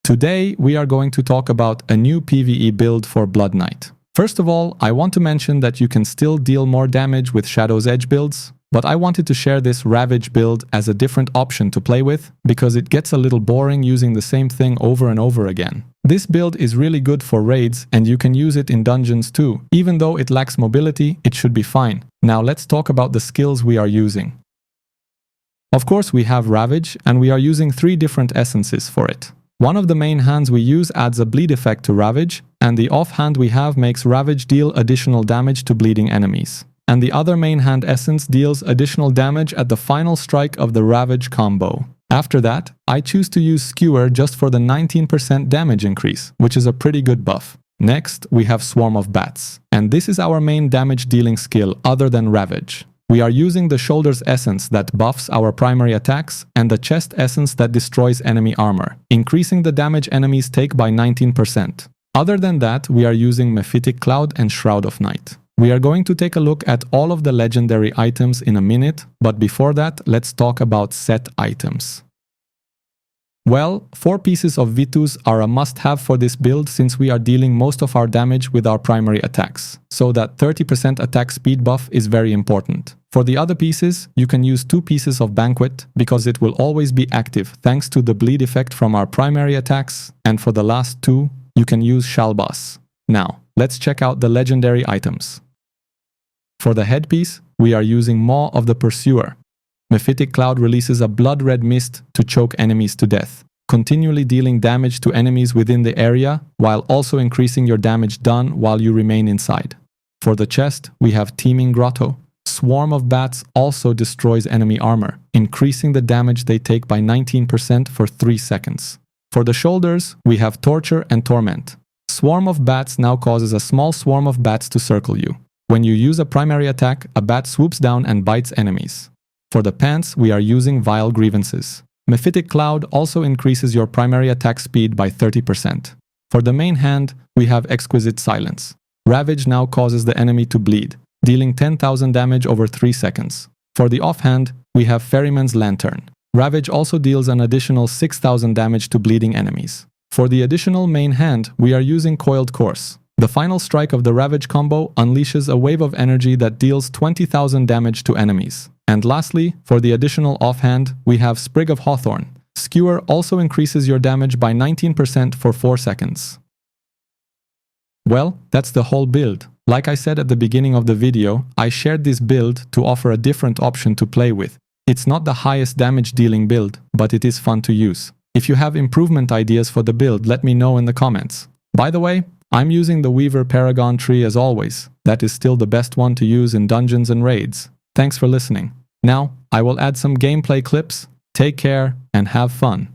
Today, we are going to talk about a new PvE build for Blood Knight. First of all, I want to mention that you can still deal more damage with Shadow's Edge builds, but I wanted to share this RAVAGE build as a different option to play with, because it gets a little boring using the same thing over and over again. This build is really good for raids, and you can use it in dungeons too. Even though it lacks mobility, it should be fine. Now let's talk about the skills we are using. Of course, we have RAVAGE, and we are using 3 different essences for it. One of the main hands we use adds a bleed effect to RAVAGE, and the off hand we have makes RAVAGE deal additional damage to bleeding enemies. And the other main hand essence deals additional damage at the final strike of the RAVAGE combo. After that, I choose to use Skewer just for the 19% damage increase, which is a pretty good buff. Next, we have Swarm of Bats, and this is our main damage dealing skill other than RAVAGE. We are using the Shoulders essence that buffs our primary attacks and the Chest essence that destroys enemy armor, increasing the damage enemies take by 19%. Other than that, we are using Mephitic Cloud and Shroud of Night. We are going to take a look at all of the legendary items in a minute, but before that, let's talk about set items. Well, 4 pieces of Vitus are a must-have for this build since we are dealing most of our damage with our primary attacks, so that 30% attack speed buff is very important. For the other pieces, you can use 2 pieces of Banquet because it will always be active thanks to the bleed effect from our primary attacks, and for the last 2, you can use Shalbas. Now, let's check out the legendary items. For the headpiece, we are using Maw of the Pursuer. Mephitic Cloud releases a blood-red mist to choke enemies to death, continually dealing damage to enemies within the area, while also increasing your damage done while you remain inside. For the chest, we have Teeming Grotto. Swarm of Bats also destroys enemy armor, increasing the damage they take by 19% for 3 seconds. For the shoulders, we have Torture and Torment. Swarm of Bats now causes a small swarm of bats to circle you. When you use a primary attack, a bat swoops down and bites enemies. For the pants, we are using Vile Grievances. Mephitic Cloud also increases your primary attack speed by 30%. For the main hand, we have Exquisite Silence. Ravage now causes the enemy to bleed, dealing 10,000 damage over 3 seconds. For the offhand, we have Ferryman's Lantern. Ravage also deals an additional 6,000 damage to bleeding enemies. For the additional main hand, we are using Coiled Course. The final strike of the Ravage combo unleashes a wave of energy that deals 20,000 damage to enemies. And lastly, for the additional offhand, we have Sprig of Hawthorn. Skewer also increases your damage by 19% for 4 seconds. Well, that's the whole build. Like I said at the beginning of the video, I shared this build to offer a different option to play with. It's not the highest damage dealing build, but it is fun to use. If you have improvement ideas for the build, let me know in the comments. By the way, I'm using the Weaver Paragon tree as always. That is still the best one to use in dungeons and raids. Thanks for listening. Now, I will add some gameplay clips. Take care and have fun.